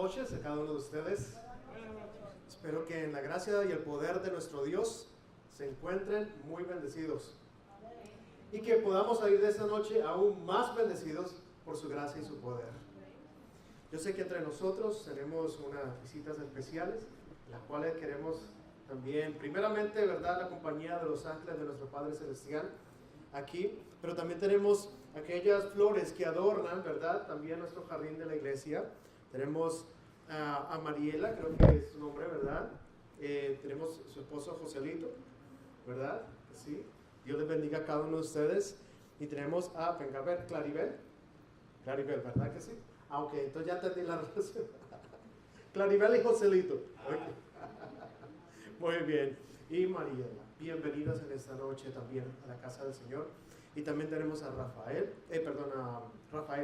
noches a cada uno de ustedes. Espero que en la gracia y el poder de nuestro Dios se encuentren muy bendecidos y que podamos salir de esta noche aún más bendecidos por su gracia y su poder. Yo sé que entre nosotros tenemos unas visitas especiales, las cuales queremos también, primeramente, ¿verdad?, la compañía de los ángeles de nuestro Padre Celestial aquí, pero también tenemos aquellas flores que adornan, ¿verdad?, también nuestro jardín de la iglesia. Tenemos a Mariela, creo que es su nombre, ¿verdad? Tenemos su esposo Joselito, ¿verdad? Sí. Dios les bendiga a cada uno de ustedes. Y tenemos a, venga a ver, Claribel, ¿verdad que sí? Ok, entonces ya entendí la relación. Claribel y Joselito. Okay. Muy bien. Y Mariela, bienvenidos en esta noche también a la casa del Señor. Y también tenemos a Rafael,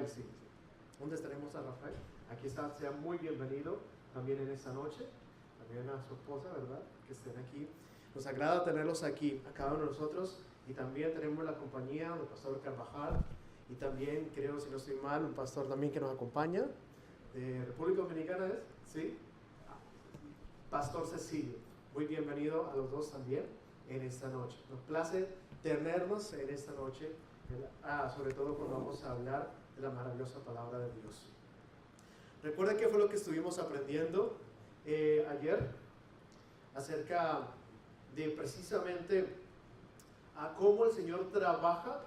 sí. ¿Dónde tenemos a Rafael? Aquí está, sea muy bienvenido también en esta noche. También a su esposa, ¿verdad? Que estén aquí. Nos agrada tenerlos aquí, a cada uno de nosotros. Y también tenemos la compañía del pastor Carvajal. Y también, creo, si no estoy mal, un pastor también que nos acompaña. De República Dominicana, ¿es? ¿Sí? Pastor Cecilio. Muy bienvenido a los dos también en esta noche. Nos place tenernos en esta noche, sobre todo cuando vamos a hablar de la maravillosa palabra de Dios. Recuerden qué fue lo que estuvimos aprendiendo ayer acerca de precisamente a cómo el Señor trabaja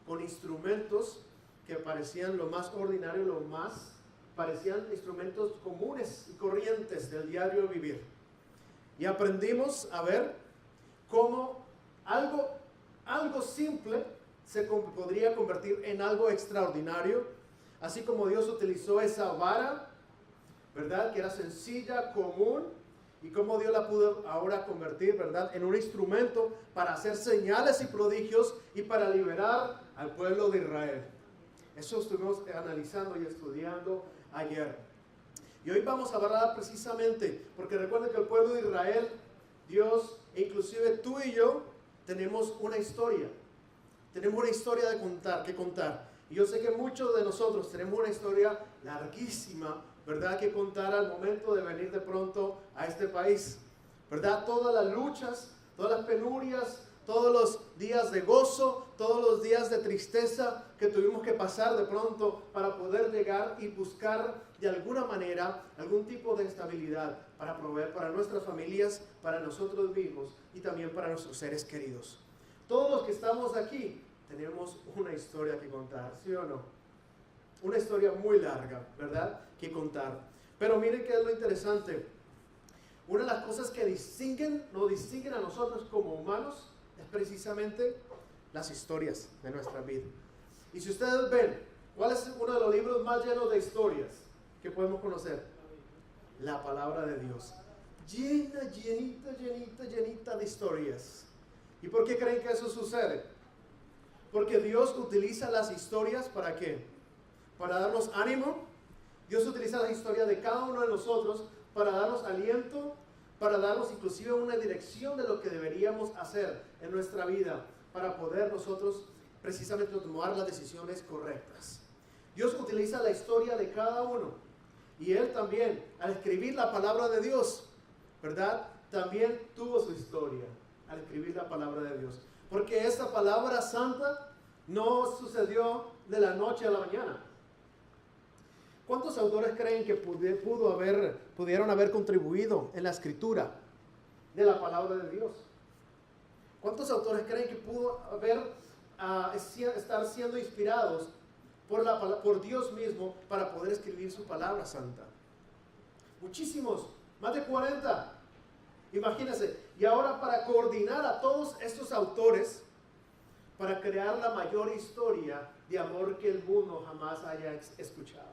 con instrumentos que parecían lo más ordinario, parecían instrumentos comunes y corrientes del diario vivir. Y aprendimos a ver cómo algo simple se podría convertir en algo extraordinario, así como Dios utilizó esa vara, ¿verdad?, que era sencilla, común, y cómo Dios la pudo ahora convertir, ¿verdad?, en un instrumento para hacer señales y prodigios y para liberar al pueblo de Israel. Eso estuvimos analizando y estudiando ayer. Y hoy vamos a hablar precisamente, porque recuerden que el pueblo de Israel, Dios, e inclusive tú y yo, tenemos una historia. Tenemos una historia que contar. Y yo sé que muchos de nosotros tenemos una historia larguísima, ¿verdad?, que contar al momento de venir de pronto a este país, ¿verdad? Todas las luchas, todas las penurias, todos los días de gozo, todos los días de tristeza que tuvimos que pasar de pronto para poder llegar y buscar de alguna manera algún tipo de estabilidad para proveer para nuestras familias, para nosotros mismos y también para nuestros seres queridos. Todos los que estamos aquí tenemos una historia que contar, ¿sí o no? Una historia muy larga, ¿verdad?, que contar. Pero miren qué es lo interesante. Una de las cosas que nos distinguen a nosotros como humanos es precisamente las historias de nuestra vida. Y si ustedes ven, ¿cuál es uno de los libros más llenos de historias que podemos conocer? La palabra de Dios. Llenita de historias. ¿Y por qué creen que eso sucede? Porque Dios utiliza las historias ¿para qué? Para darnos ánimo. Dios utiliza la historia de cada uno de nosotros para darnos aliento, para darnos inclusive una dirección de lo que deberíamos hacer en nuestra vida, para poder nosotros precisamente tomar las decisiones correctas. Dios utiliza la historia de cada uno. Y Él también, al escribir la palabra de Dios, ¿verdad?, también tuvo su historia al escribir la palabra de Dios. Porque esta palabra santa no sucedió de la noche a la mañana. ¿Cuántos autores creen que pudieron haber contribuido en la escritura de la palabra de Dios? ¿Cuántos autores creen que pudo estar siendo inspirados por Dios mismo para poder escribir su palabra santa? Muchísimos, más de 40. Imagínense. Y ahora para coordinar a todos estos autores, para crear la mayor historia de amor que el mundo jamás haya escuchado.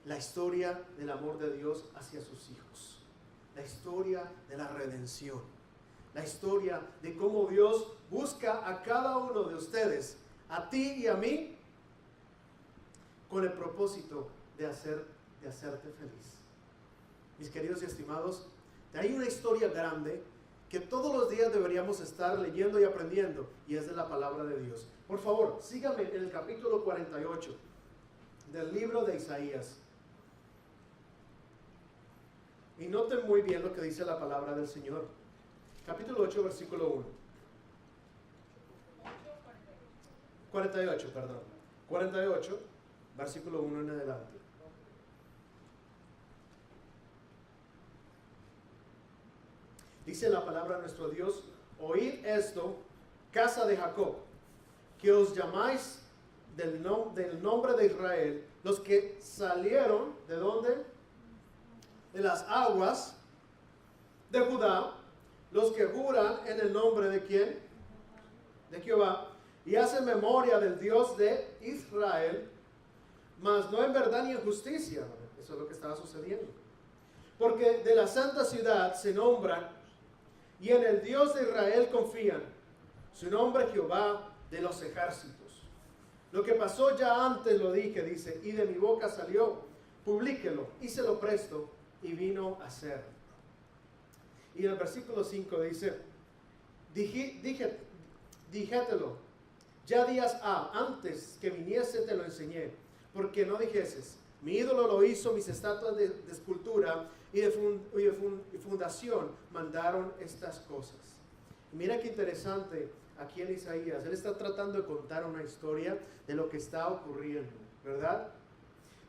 La historia del amor de Dios hacia sus hijos. La historia de la redención. La historia de cómo Dios busca a cada uno de ustedes, a ti y a mí, con el propósito de hacerte feliz. Mis queridos y estimados, hay una historia grande que todos los días deberíamos estar leyendo y aprendiendo, y es de la palabra de Dios. Por favor, síganme en el capítulo 48 del libro de Isaías. Y noten muy bien lo que dice la palabra del Señor. Capítulo 8, versículo 1. 48, perdón. 48, versículo 1 en adelante. Dice la palabra de nuestro Dios: oíd esto, casa de Jacob, que os llamáis del nombre de Israel, los que salieron, ¿de dónde? De las aguas de Judá, los que juran en el nombre de ¿quién? De Jehová, y hacen memoria del Dios de Israel, mas no en verdad ni en justicia. Eso es lo que estaba sucediendo. Porque de la santa ciudad se nombran, y en el Dios de Israel confían. Su nombre Jehová de los ejércitos. Lo que pasó ya antes lo dije, dice, y de mi boca salió, publíquelo, hícelo presto, y vino a ser. Y en el versículo 5 dice, díjetelo, ya días antes que viniese te lo enseñé, porque no dijeses, mi ídolo lo hizo, mis estatuas de escultura y de fundación mandaron estas cosas. Y mira qué interesante aquí en Isaías, él está tratando de contar una historia de lo que está ocurriendo, ¿verdad?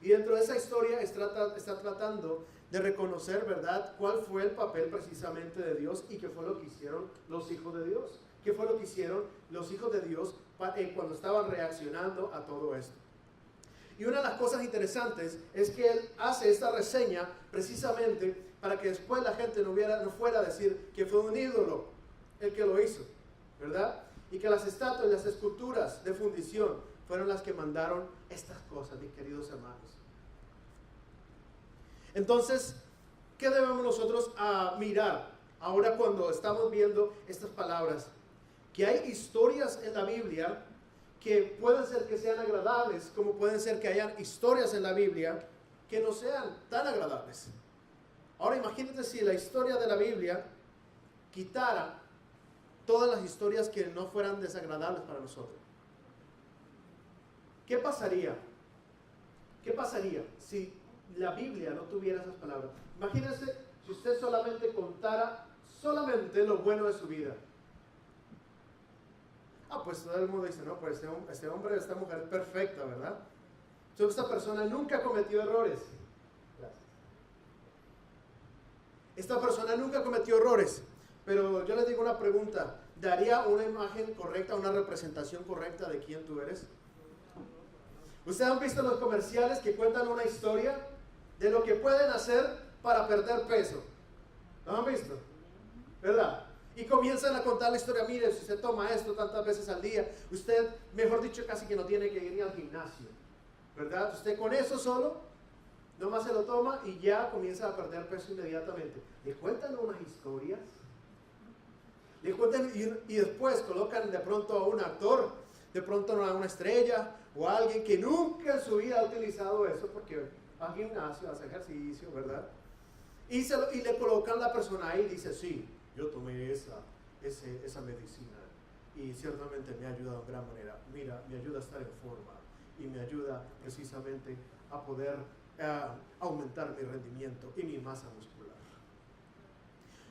Y dentro de esa historia está tratando de reconocer, ¿verdad?, cuál fue el papel precisamente de Dios y qué fue lo que hicieron los hijos de Dios. ¿Qué fue lo que hicieron los hijos de Dios cuando estaban reaccionando a todo esto? Y una de las cosas interesantes es que él hace esta reseña precisamente para que después la gente no fuera a decir que fue un ídolo el que lo hizo, ¿verdad? Y que las estatuas y las esculturas de fundición fueron las que mandaron estas cosas, mis queridos hermanos. Entonces, ¿qué debemos nosotros mirar ahora cuando estamos viendo estas palabras? Que hay historias en la Biblia que pueden ser que sean agradables, como pueden ser que hayan historias en la Biblia que no sean tan agradables. Ahora imagínate si la historia de la Biblia quitara todas las historias que no fueran desagradables para nosotros. ¿Qué pasaría? ¿Qué pasaría si la Biblia no tuviera esas palabras? Imagínense si usted solamente contara solamente lo bueno de su vida. Pues todo el mundo dice, no, pues este hombre, esta mujer es perfecta, ¿verdad? Entonces esta persona nunca cometió errores. Gracias. Esta persona nunca cometió errores. Pero yo les digo una pregunta, ¿daría una imagen correcta, una representación correcta de quién tú eres? ¿Ustedes han visto los comerciales que cuentan una historia de lo que pueden hacer para perder peso? ¿Lo han visto? ¿Verdad? Y comienzan a contar la historia, mire, si usted toma esto tantas veces al día, usted, mejor dicho, casi que no tiene que ir ni al gimnasio, ¿verdad? Usted con eso solo, nomás se lo toma y ya comienza a perder peso inmediatamente. Le cuentan unas historias, le cuentan y después colocan de pronto a un actor, de pronto a una estrella o a alguien que nunca en su vida ha utilizado eso, porque va al gimnasio, hace ejercicio, ¿verdad? Y le colocan la persona ahí y dice, sí, yo tomé esa medicina y ciertamente me ha ayudado en gran manera. Mira, me ayuda a estar en forma y me ayuda precisamente a poder aumentar mi rendimiento y mi masa muscular.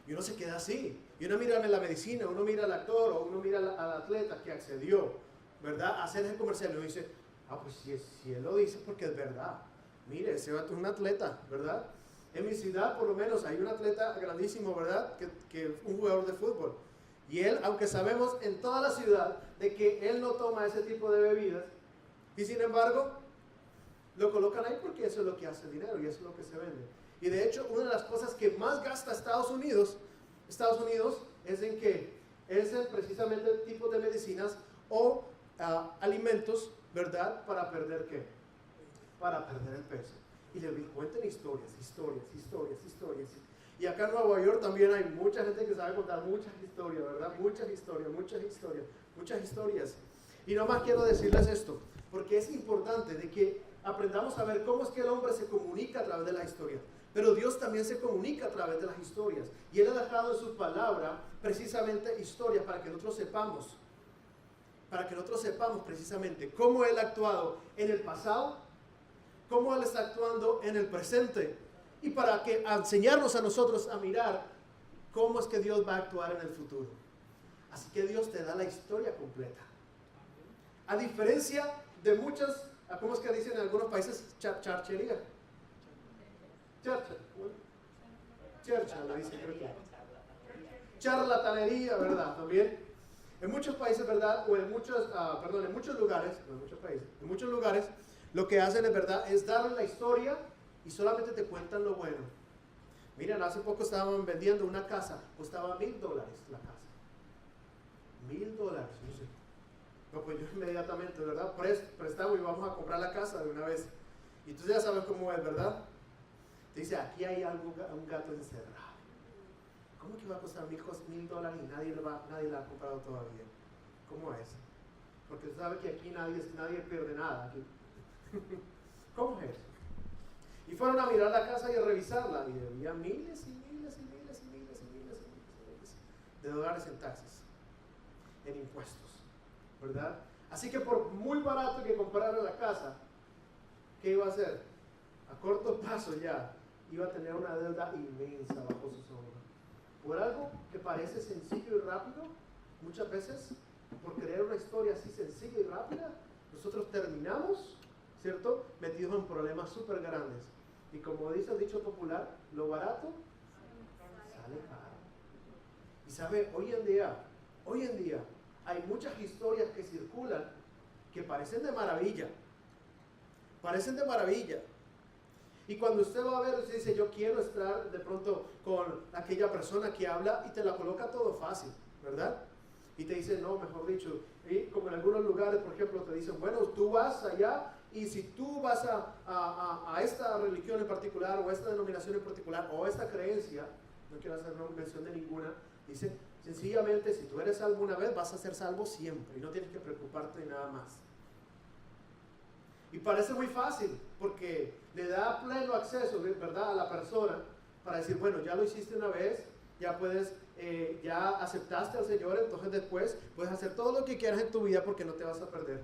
Y uno se queda así. Y uno mira en la medicina, uno mira al actor o uno mira al atleta que accedió, ¿verdad?, a hacer ese comercial y uno dice, pues si él lo dice porque es verdad. Mire, ese es un atleta, ¿verdad? En mi ciudad, por lo menos, hay un atleta grandísimo, ¿verdad?, que un jugador de fútbol. Y él, aunque sabemos en toda la ciudad de que él no toma ese tipo de bebidas, y sin embargo, lo colocan ahí porque eso es lo que hace dinero y eso es lo que se vende. Y de hecho, una de las cosas que más gasta Estados Unidos es en precisamente tipos de medicinas o alimentos, ¿verdad?, para perder ¿qué? Para perder el peso. Y le cuentan historias. Y acá en Nueva York también hay mucha gente que sabe contar muchas historias, ¿verdad? Muchas historias. Y nomás quiero decirles esto, porque es importante de que aprendamos a ver cómo es que el hombre se comunica a través de la historia. Pero Dios también se comunica a través de las historias. Y Él ha dejado en su palabra precisamente historias para que nosotros sepamos precisamente cómo Él ha actuado en el pasado, cómo Él está actuando en el presente y para que enseñarnos a nosotros a mirar cómo es que Dios va a actuar en el futuro. Así que Dios te da la historia completa. A diferencia de muchas, ¿cómo es que dicen en algunos países? Charchería. Chercha, la dicen, creo que. Charlatanería, ¿verdad? También. En muchos países, ¿verdad? O en muchos, en muchos lugares, no en muchos países, en muchos lugares, lo que hacen es, ¿verdad? Es darle la historia y solamente te cuentan lo bueno. Miren, hace poco estaban vendiendo una casa, costaba $1,000 la casa. $1,000, no, pues yo inmediatamente, ¿verdad? Prestamos y vamos a comprar la casa de una vez. Y tú ya sabes cómo es, ¿verdad? Te dice, aquí hay un gato encerrado. ¿Cómo que va a costar $1,000 y nadie la ha comprado todavía? ¿Cómo es? Porque tú sabes que aquí nadie pierde nada. Aquí. ¿Cómo es? Y fueron a mirar la casa y a revisarla. Y había miles de dólares en taxes, en impuestos, ¿verdad? Así que por muy barato que comprara la casa, ¿qué iba a hacer? A corto plazo ya iba a tener una deuda inmensa bajo sus hombros. Por algo que parece sencillo y rápido, muchas veces, por crear una historia así sencilla y rápida, nosotros terminamos, ¿cierto?, metidos en problemas súper grandes. Y como dice el dicho popular, lo barato sale caro. Y sabe, hoy en día, hay muchas historias que circulan que parecen de maravilla. Parecen de maravilla. Y cuando usted va a ver, usted dice, yo quiero estar de pronto con aquella persona que habla y te la coloca todo fácil, ¿verdad? Y te dice, no, mejor dicho, y como en algunos lugares, por ejemplo, te dicen, bueno, tú vas allá y si tú vas a esta religión en particular o a esta denominación en particular o a esta creencia, no quiero hacer mención de ninguna, dice, sencillamente, si tú eres salvo una vez, vas a ser salvo siempre y no tienes que preocuparte de nada más. Y parece muy fácil porque le da pleno acceso, ¿verdad?, a la persona para decir, bueno, ya lo hiciste una vez, ya puedes, ya aceptaste al Señor, entonces después puedes hacer todo lo que quieras en tu vida porque no te vas a perder.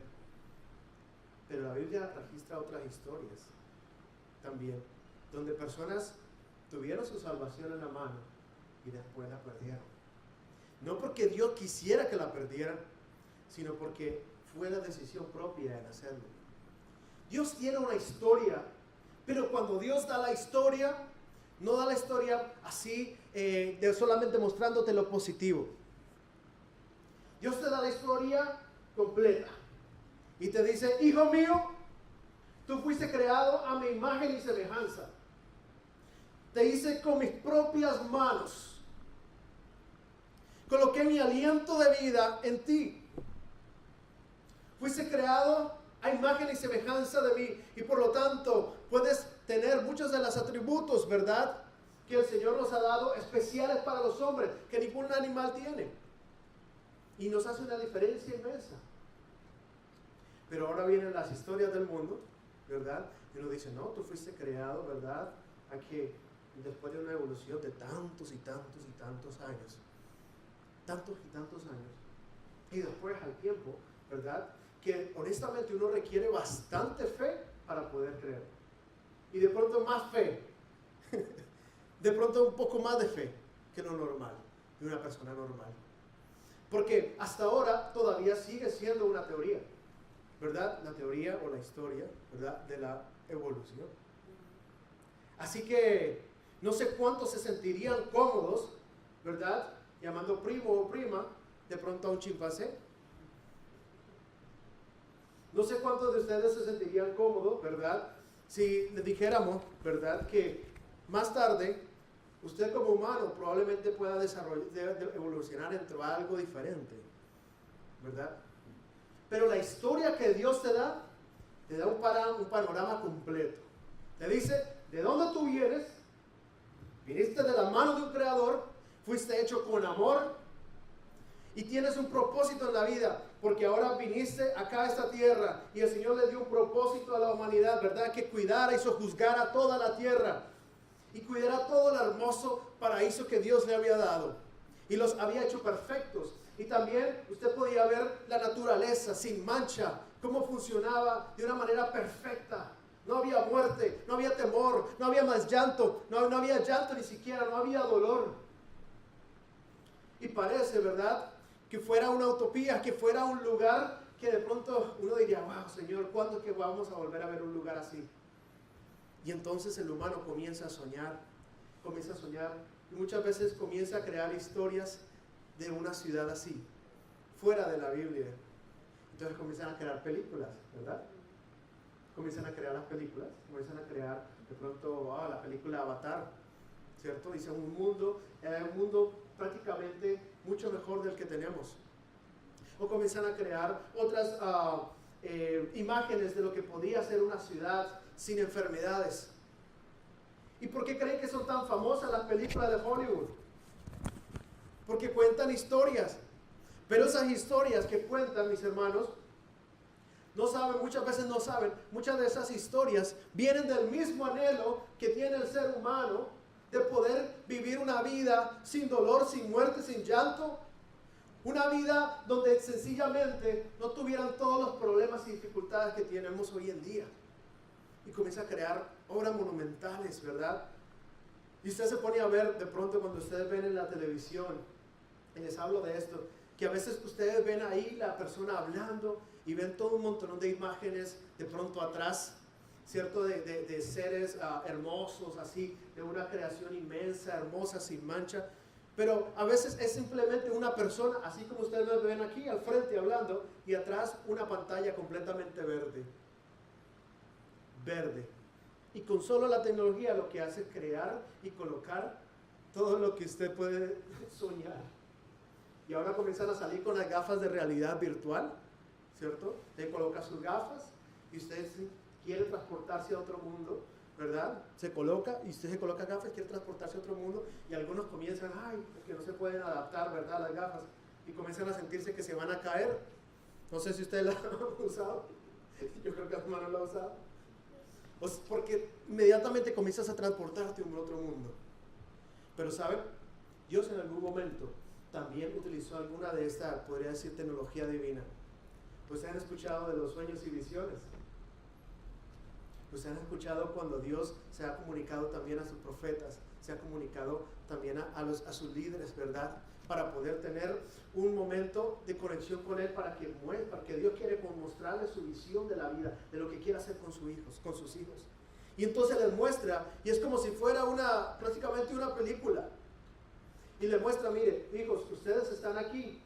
Pero la Biblia registra otras historias también, donde personas tuvieron su salvación en la mano y después la perdieron. No porque Dios quisiera que la perdieran, sino porque fue la decisión propia en hacerlo. Dios tiene una historia, pero cuando Dios da la historia, no da la historia así, de solamente mostrándote lo positivo. Dios te da la historia completa y te dice, hijo mío, tú fuiste creado a mi imagen y semejanza. Te hice con mis propias manos. Coloqué mi aliento de vida en ti. Fuiste creado a imagen y semejanza de mí y por lo tanto puedes tener muchos de los atributos, ¿verdad?, que el Señor nos ha dado especiales para los hombres, que ningún animal tiene. Y nos hace una diferencia inmensa. Pero ahora vienen las historias del mundo, ¿verdad? Y uno dice, no, tú fuiste creado, ¿verdad?, a que después de una evolución de tantos y tantos y tantos años, y después al tiempo, ¿verdad?, que honestamente uno requiere bastante fe para poder creer. Y de pronto más fe, de pronto un poco más de fe que lo normal, de una persona normal. Porque hasta ahora todavía sigue siendo una teoría, ¿verdad? La teoría o la historia, ¿verdad?, de la evolución. Así que no sé cuántos se sentirían cómodos, ¿verdad?, llamando primo o prima de pronto a un chimpancé. No sé cuántos de ustedes se sentirían cómodos, ¿verdad?, si les dijéramos, ¿verdad?, que más tarde usted como humano probablemente pueda evolucionar entre algo diferente, ¿verdad? Pero la historia que Dios te da un panorama completo. Te dice, ¿de dónde tú vienes? Viniste de la mano de un creador, fuiste hecho con amor y tienes un propósito en la vida, porque ahora viniste acá a esta tierra y el Señor le dio un propósito a la humanidad, ¿verdad?, que cuidara y sojuzgara toda la tierra y cuidara todo el hermoso paraíso que Dios le había dado y los había hecho perfectos. Y también usted podía ver la naturaleza sin mancha, cómo funcionaba de una manera perfecta, no había muerte, no había temor, no había más llanto, no había llanto ni siquiera, no había dolor. Y parece, ¿verdad?, que fuera una utopía, que fuera un lugar que de pronto uno diría, wow, Señor, ¿cuándo que vamos a volver a ver un lugar así? Y entonces el humano comienza a soñar, y muchas veces comienza a crear historias de una ciudad así, fuera de la Biblia. Entonces comienzan a crear películas, ¿verdad? Comienzan a crear las películas, comienzan a crear de pronto la película Avatar, ¿cierto? Dice un mundo prácticamente mucho mejor del que tenemos. O comienzan a crear otras imágenes de lo que podía ser una ciudad sin enfermedades. ¿Y por qué creen que son tan famosas las películas de Hollywood? Porque cuentan historias. Pero esas historias que cuentan, mis hermanos, muchas veces no saben, muchas de esas historias vienen del mismo anhelo que tiene el ser humano de poder vivir una vida sin dolor, sin muerte, sin llanto. Una vida donde sencillamente no tuvieran todos los problemas y dificultades que tenemos hoy en día. Y comienza a crear obras monumentales, ¿verdad? Y usted se pone a ver de pronto cuando ustedes ven en la televisión, y les hablo de esto, que a veces ustedes ven ahí la persona hablando y ven todo un montón de imágenes de pronto atrás, ¿cierto? De seres hermosos, así, de una creación inmensa, hermosa, sin mancha. Pero a veces es simplemente una persona, así como ustedes me ven aquí al frente hablando, y atrás una pantalla completamente verde. Y con solo la tecnología lo que hace es crear y colocar todo lo que usted puede soñar. Y ahora comienzan a salir con las gafas de realidad virtual, ¿cierto? Usted coloca sus gafas y usted quiere transportarse a otro mundo, ¿verdad? Se coloca y usted se coloca gafas, quiere transportarse a otro mundo, y algunos comienzan, que no se pueden adaptar, ¿verdad?, a las gafas, y comienzan a sentirse que se van a caer. No sé si usted la ha usado, yo creo que a no la ha usado. Porque inmediatamente comienzas a transportarte a un otro mundo. Pero ¿saben? Dios en algún momento también utilizó alguna de esta, podría decir, tecnología divina. Pues han escuchado de los sueños y visiones. Pues han escuchado cuando Dios se ha comunicado también a sus profetas, se ha comunicado también a sus líderes, ¿verdad? Para poder tener un momento de conexión con Él, para que Dios quiere mostrarle su visión de la vida, de lo que quiere hacer con sus hijos. Y entonces les muestra, y es como si fuera prácticamente una película. Y les muestra, mire, hijos, ustedes están aquí,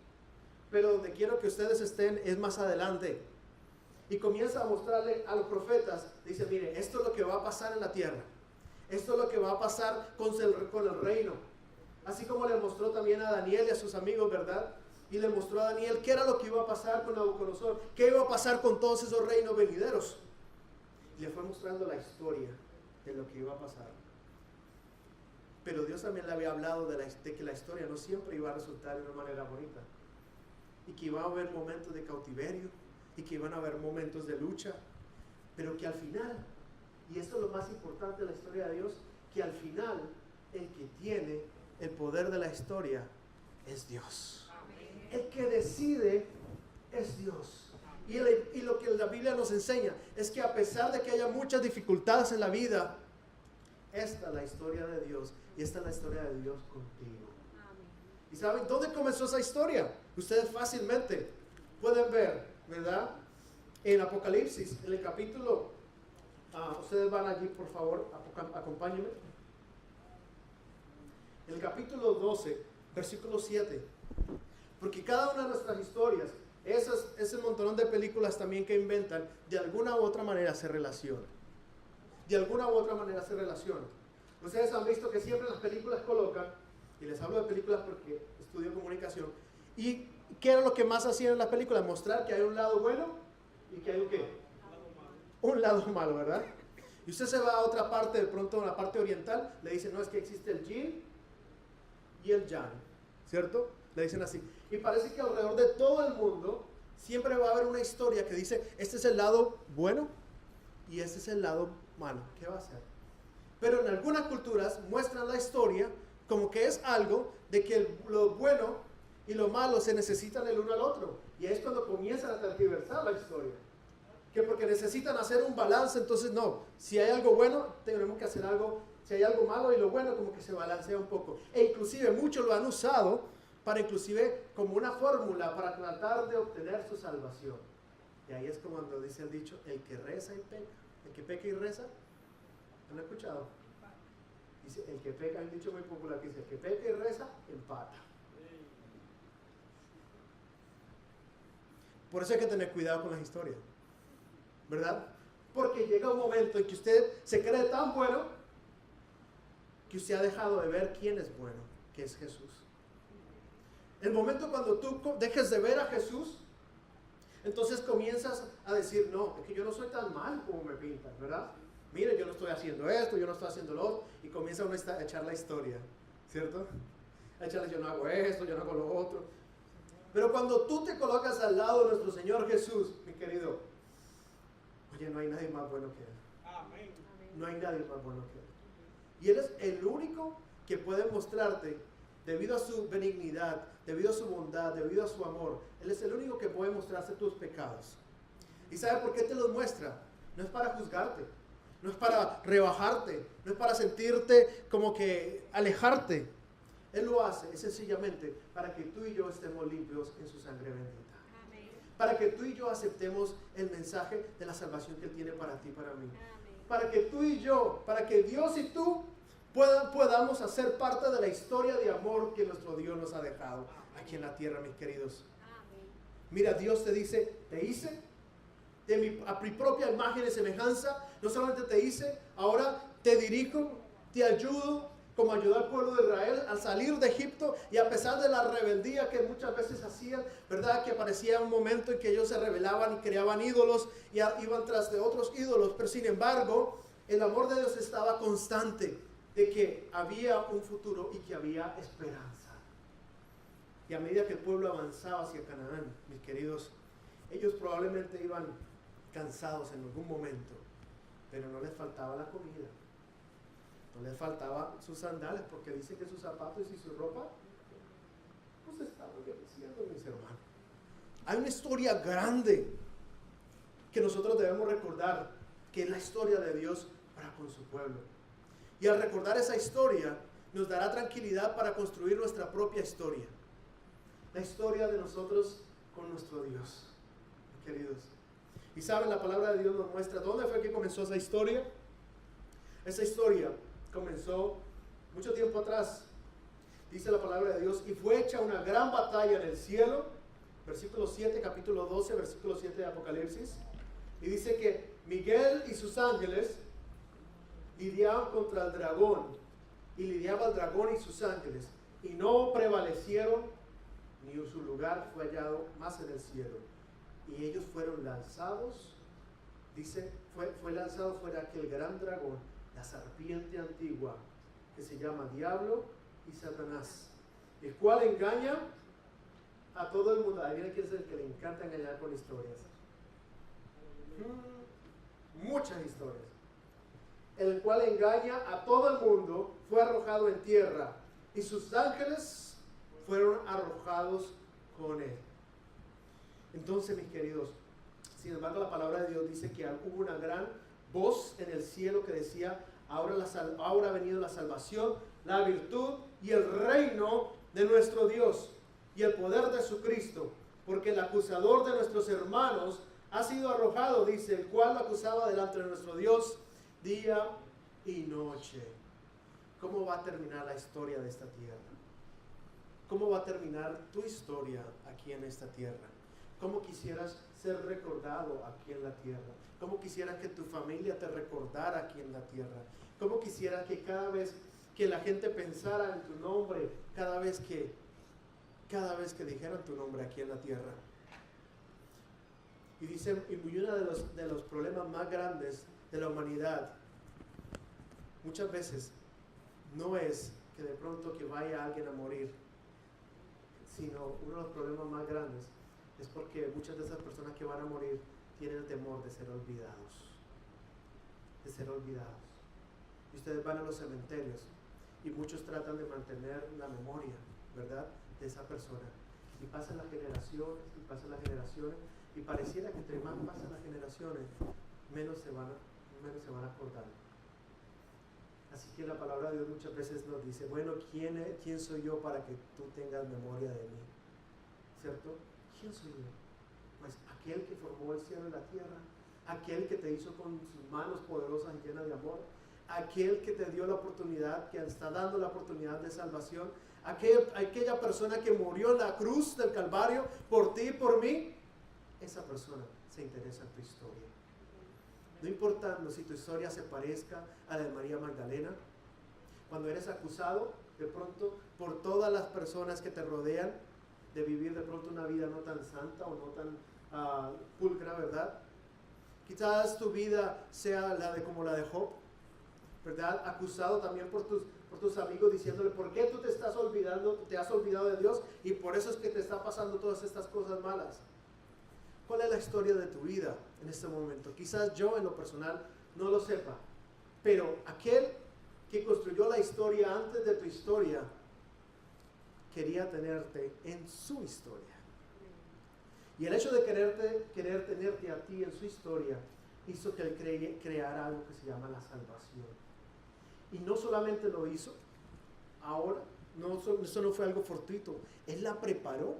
pero donde quiero que ustedes estén es más adelante. Y comienza a mostrarle a los profetas, dice, mire, esto es lo que va a pasar en la tierra. Esto es lo que va a pasar con el reino. Así como le mostró también a Daniel y a sus amigos, ¿verdad? Y le mostró a Daniel qué era lo que iba a pasar con Nabucodonosor, qué iba a pasar con todos esos reinos venideros. Y le fue mostrando la historia de lo que iba a pasar. Pero Dios también le había hablado de que la historia no siempre iba a resultar de una manera bonita. Y que iba a haber momentos de cautiverio, y que iban a haber momentos de lucha, pero que al final, y esto es lo más importante de la historia de Dios, que al final el que tiene el poder de la historia es Dios. Amén. El que decide es Dios. Y lo que la Biblia nos enseña es que a pesar de que haya muchas dificultades en la vida, esta es la historia de Dios, y esta es la historia de Dios contigo. Amén. ¿Y saben dónde comenzó esa historia? Ustedes fácilmente pueden ver, ¿verdad? En Apocalipsis, en el capítulo, ustedes van allí, por favor, acompáñenme. En el capítulo 12, versículo 7. Porque cada una de nuestras historias, ese montón de películas también que inventan, de alguna u otra manera se relacionan. De alguna u otra manera se relacionan. Ustedes han visto que siempre en las películas colocan, y les hablo de películas porque estudio comunicación, y ¿qué era lo que más hacían en las películas? Mostrar que hay un lado bueno y que hay un ¿qué? Un lado malo, ¿verdad? Y usted se va a otra parte, de pronto en la parte oriental, le dicen, no, es que existe el yin y el yang, ¿cierto? Le dicen así. Y parece que alrededor de todo el mundo siempre va a haber una historia que dice, este es el lado bueno y este es el lado malo. ¿Qué va a hacer? Pero en algunas culturas muestran la historia como que es algo de que lo bueno y lo malo se necesitan el uno al otro. Y es cuando comienzan a tergiversar la historia. que porque necesitan hacer un balance, entonces no, si hay algo bueno, tenemos que hacer algo, si hay algo malo y lo bueno como que se balancea un poco. E inclusive muchos lo han usado para inclusive como una fórmula para tratar de obtener su salvación. Y ahí es como cuando dice el dicho, el que reza y peca, el que peca y reza, ¿han escuchado? Dice, el que peca, hay un dicho muy popular que dice, el que peca y reza, empata. Por eso hay que tener cuidado con las historias, ¿verdad? Porque llega un momento en que usted se cree tan bueno que usted ha dejado de ver quién es bueno, que es Jesús. El momento cuando tú dejes de ver a Jesús, entonces comienzas a decir, no, es que yo no soy tan mal como me pintan, ¿verdad? Mire, yo no estoy haciendo esto, yo no estoy haciendo lo otro, y comienza uno a echar la historia, ¿cierto? A echarle, yo no hago esto, yo no hago lo otro. Pero cuando tú te colocas al lado de nuestro Señor Jesús, mi querido, oye, no hay nadie más bueno que Él. Amén. No hay nadie más bueno que Él. Y Él es el único que puede mostrarte, debido a su benignidad, debido a su bondad, debido a su amor, Él es el único que puede mostrarte tus pecados. ¿Y sabe por qué te los muestra? No es para juzgarte, no es para rebajarte, no es para sentirte como que alejarte. Él lo hace, es sencillamente para que tú y yo estemos limpios en su sangre bendita. Amén. Para que tú y yo aceptemos el mensaje de la salvación que Él tiene para ti y para mí. Amén. Para que tú y yo, para que Dios y tú podamos hacer parte de la historia de amor que nuestro Dios nos ha dejado aquí en la tierra, mis queridos. Amén. Mira, Dios te dice, te hice a mi propia imagen y semejanza. No solamente te hice, ahora te dirijo, te ayudo, como ayudó al pueblo de Israel al salir de Egipto, y a pesar de la rebeldía que muchas veces hacían, ¿verdad? Que aparecía un momento en que ellos se rebelaban y creaban ídolos y iban tras de otros ídolos, pero sin embargo, el amor de Dios estaba constante, de que había un futuro y que había esperanza. Y a medida que el pueblo avanzaba hacia Canaán, mis queridos, ellos probablemente iban cansados en algún momento, pero no les faltaba la comida. No les faltaba sus sandalias, porque dice que sus zapatos y su ropa pues estaban envejeciendo, mis hermanos. Hay una historia grande que nosotros debemos recordar, que es la historia de Dios para con su pueblo. Y al recordar esa historia, nos dará tranquilidad para construir nuestra propia historia. La historia de nosotros con nuestro Dios, mis queridos. Y saben, la palabra de Dios nos muestra dónde fue que comenzó esa historia. Esa historia comenzó mucho tiempo atrás, dice la palabra de Dios, y fue hecha una gran batalla en el cielo, versículo 7, capítulo 12, versículo 7 de Apocalipsis, y dice que Miguel y sus ángeles lidiaban contra el dragón, y lidiaba el dragón y sus ángeles, y no prevalecieron, ni su lugar fue hallado más en el cielo, y ellos fueron lanzados, dice, fue lanzado fuera aquel gran dragón, la serpiente antigua, que se llama Diablo y Satanás, el cual engaña a todo el mundo. Ahí viene quién es el que le encanta engañar con historias. Muchas historias. El cual engaña a todo el mundo, fue arrojado en tierra, y sus ángeles fueron arrojados con él. Entonces, mis queridos, sin embargo, la palabra de Dios dice que hubo una gran voz en el cielo que decía, ahora ha venido la salvación, la virtud y el reino de nuestro Dios y el poder de su Cristo, porque el acusador de nuestros hermanos ha sido arrojado, dice, el cual lo acusaba delante de nuestro Dios día y noche. ¿Cómo va a terminar la historia de esta tierra? ¿Cómo va a terminar tu historia aquí en esta tierra? ¿Cómo quisieras ser recordado aquí en la tierra? ¿Cómo quisieras que tu familia te recordara aquí en la tierra? ¿Cómo quisieras que cada vez que la gente pensara en tu nombre, cada vez que dijeran tu nombre aquí en la tierra? Y dice, y uno de los problemas más grandes de la humanidad, muchas veces, no es que de pronto que vaya alguien a morir, sino uno de los problemas más grandes es porque muchas de esas personas que van a morir tienen el temor de ser olvidados. De ser olvidados. Y ustedes van a los cementerios y muchos tratan de mantener la memoria, ¿verdad?, de esa persona. Y pasan las generaciones, Y pareciera que entre más pasan las generaciones, menos se van a acordar. Así que la palabra de Dios muchas veces nos dice, bueno, ¿quién soy yo para que tú tengas memoria de mí? ¿Cierto? ¿Quién soy yo? Pues aquel que formó el cielo y la tierra, aquel que te hizo con sus manos poderosas y llenas de amor, aquel que te dio la oportunidad, que está dando la oportunidad de salvación, aquella persona que murió en la cruz del Calvario por ti y por mí. Esa persona se interesa en tu historia. No importando si tu historia se parezca a la de María Magdalena, cuando eres acusado de pronto por todas las personas que te rodean de vivir de pronto una vida no tan santa o no tan pulcra, ¿verdad? Quizás tu vida sea como la de Job, ¿verdad? Acusado también por tus amigos diciéndole, ¿por qué tú te has olvidado de Dios? Y por eso es que te está pasando todas estas cosas malas. ¿Cuál es la historia de tu vida en este momento? Quizás yo en lo personal no lo sepa, pero aquel que construyó la historia antes de tu historia quería tenerte en su historia. Y el hecho de querer tenerte a ti en su historia hizo que él creara algo que se llama la salvación. Y no solamente lo hizo ahora, eso no fue algo fortuito, él la preparó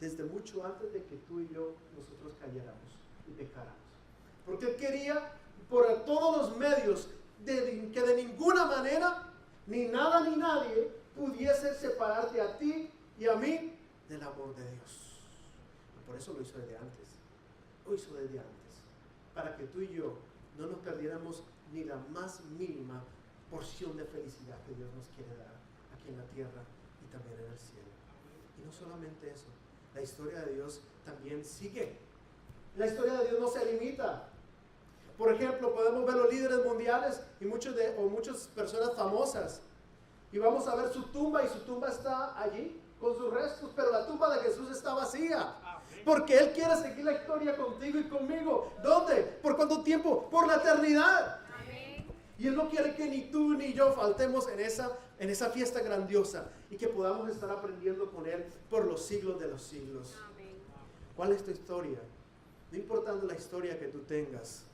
desde mucho antes de que tú y yo nosotros cayéramos y pecáramos. Porque él quería por todos los medios que de ninguna manera ni nada ni nadie pudiese separarte a ti y a mí del amor de Dios. Y por eso lo hizo desde antes. Lo hizo desde antes. Para que tú y yo no nos perdiéramos ni la más mínima porción de felicidad que Dios nos quiere dar aquí en la tierra y también en el cielo. Y no solamente eso, la historia de Dios también sigue. La historia de Dios no se limita. Por ejemplo, podemos ver los líderes mundiales y muchas personas famosas. Y vamos a ver su tumba y su tumba está allí con sus restos, pero la tumba de Jesús está vacía. Porque Él quiere seguir la historia contigo y conmigo. ¿Dónde? ¿Por cuánto tiempo? Por la eternidad. Y Él no quiere que ni tú ni yo faltemos en esa fiesta grandiosa y que podamos estar aprendiendo con Él por los siglos de los siglos. ¿Cuál es tu historia? No importando la historia que tú tengas,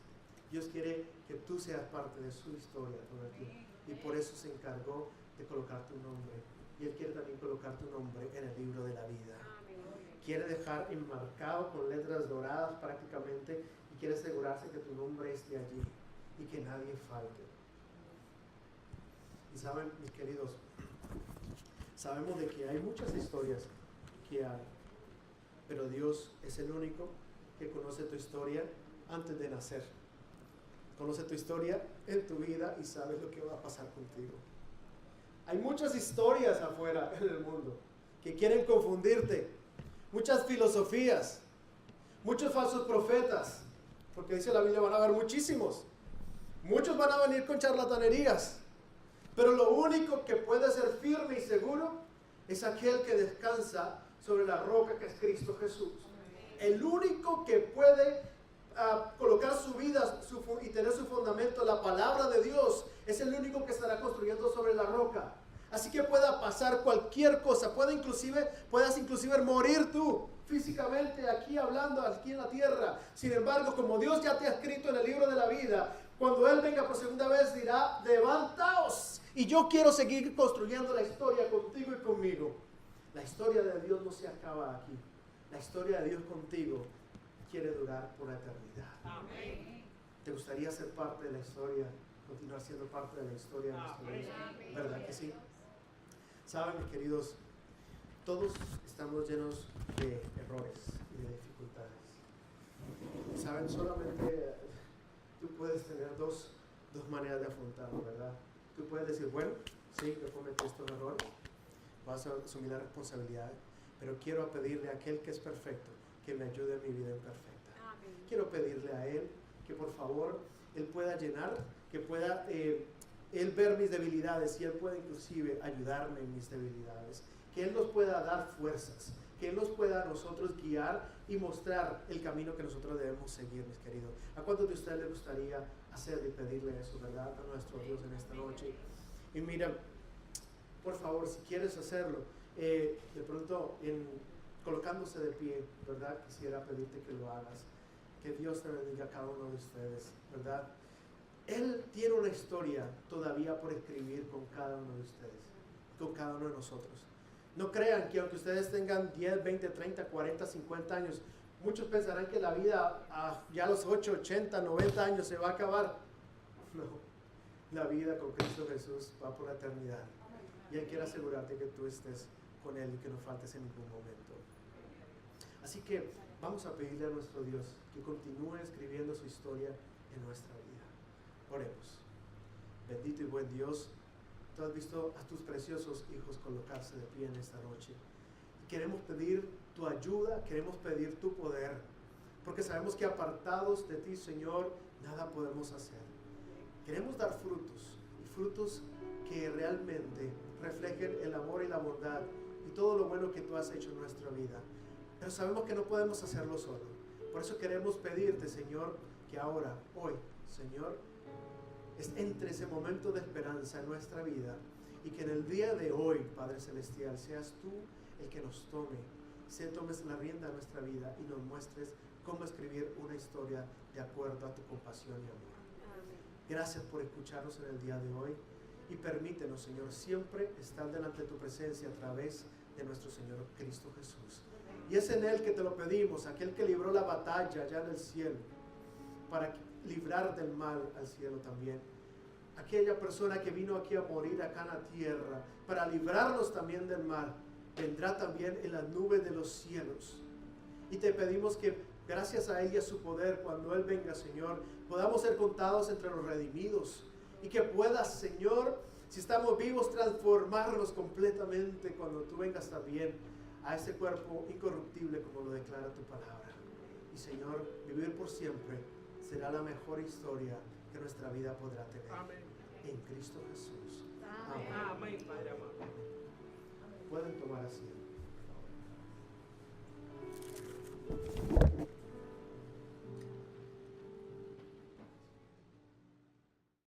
Dios quiere que tú seas parte de su historia todo el tiempo. Y por eso se encargó de colocar tu nombre. Y Él quiere también colocar tu nombre en el libro de la vida. Quiere dejar enmarcado con letras doradas prácticamente y quiere asegurarse que tu nombre esté allí y que nadie falte. Y saben, mis queridos, sabemos de que hay muchas historias que hay, pero Dios es el único que conoce tu historia antes de nacer. Conoce tu historia en tu vida y sabe lo que va a pasar contigo. Hay muchas historias afuera en el mundo que quieren confundirte, muchas filosofías, muchos falsos profetas, porque dice la Biblia van a haber muchísimos. Muchos van a venir con charlatanerías, pero lo único que puede ser firme y seguro es aquel que descansa sobre la roca que es Cristo Jesús. El único que puede colocar su vida y tener su fundamento, la palabra de Dios, es el único que estará construyendo sobre la roca. Así que pueda pasar cualquier cosa, puedas inclusive morir tú físicamente aquí hablando, aquí en la tierra. Sin embargo, como Dios ya te ha escrito en el libro de la vida, cuando Él venga por segunda vez dirá, levantaos. Y yo quiero seguir construyendo la historia contigo y conmigo. La historia de Dios no se acaba aquí. La historia de Dios contigo quiere durar por la eternidad. Amén. ¿Te gustaría ser parte de la historia, continuar siendo parte de la historia de nuestro Dios? ¿Verdad que sí? Saben, mis queridos, todos estamos llenos de errores y de dificultades. Saben, solamente tú puedes tener dos maneras de afrontarlo, ¿verdad? Tú puedes decir, bueno, sí, yo cometí estos errores, vas a asumir la responsabilidad, pero quiero pedirle a aquel que es perfecto que me ayude en mi vida imperfecta. Amén. Quiero pedirle a Él que por favor Él pueda llenar, que pueda Él ver mis debilidades y Él pueda inclusive ayudarme en mis debilidades, que Él nos pueda dar fuerzas, que Él nos pueda a nosotros guiar y mostrar el camino que nosotros debemos seguir, mis queridos. ¿A cuántos de ustedes les gustaría hacer y pedirle eso, verdad, a nuestro Dios en esta noche? Y mira, por favor, si quieres hacerlo, de pronto colocándose de pie, ¿verdad? Quisiera pedirte que lo hagas. Que Dios te bendiga a cada uno de ustedes, ¿verdad? Él tiene una historia todavía por escribir con cada uno de ustedes, con cada uno de nosotros. No crean que aunque ustedes tengan 10, 20, 30, 40, 50 años, muchos pensarán que la vida ya a los 8, 80, 90 años se va a acabar. No, la vida con Cristo Jesús va por la eternidad. Y Él quiere asegurarte que tú estés con Él y que no faltes en ningún momento. Así que vamos a pedirle a nuestro Dios que continúe escribiendo su historia en nuestra vida. Oremos. Bendito y buen Dios, tú has visto a tus preciosos hijos colocarse de pie en esta noche. Y queremos pedir tu ayuda, queremos pedir tu poder, porque sabemos que apartados de ti, Señor, nada podemos hacer. Queremos dar frutos, y frutos que realmente reflejen el amor y la bondad y todo lo bueno que tú has hecho en nuestra vida. Pero sabemos que no podemos hacerlo solo. Por eso queremos pedirte, Señor, que ahora, hoy, Señor, entre ese momento de esperanza en nuestra vida, y que en el día de hoy, Padre Celestial, seas tú el que nos tomes la rienda de nuestra vida y nos muestres cómo escribir una historia de acuerdo a tu compasión y amor. Amén. Gracias por escucharnos en el día de hoy, y permítenos, Señor, siempre estar delante de tu presencia a través de nuestro Señor Cristo Jesús. Y es en Él que te lo pedimos, aquel que libró la batalla allá en el cielo, para librar del mal al cielo también. Aquella persona que vino aquí a morir acá en la tierra, para librarnos también del mal, vendrá también en las nubes de los cielos. Y te pedimos que gracias a Él y a su poder, cuando Él venga, Señor, podamos ser contados entre los redimidos. Y que puedas, Señor, si estamos vivos, transformarnos completamente cuando tú vengas también a ese cuerpo incorruptible como lo declara tu palabra. Y Señor, vivir por siempre será la mejor historia que nuestra vida podrá tener. Amén. En Cristo Jesús. Amén. Amén, Padre amado. Pueden tomar asiento.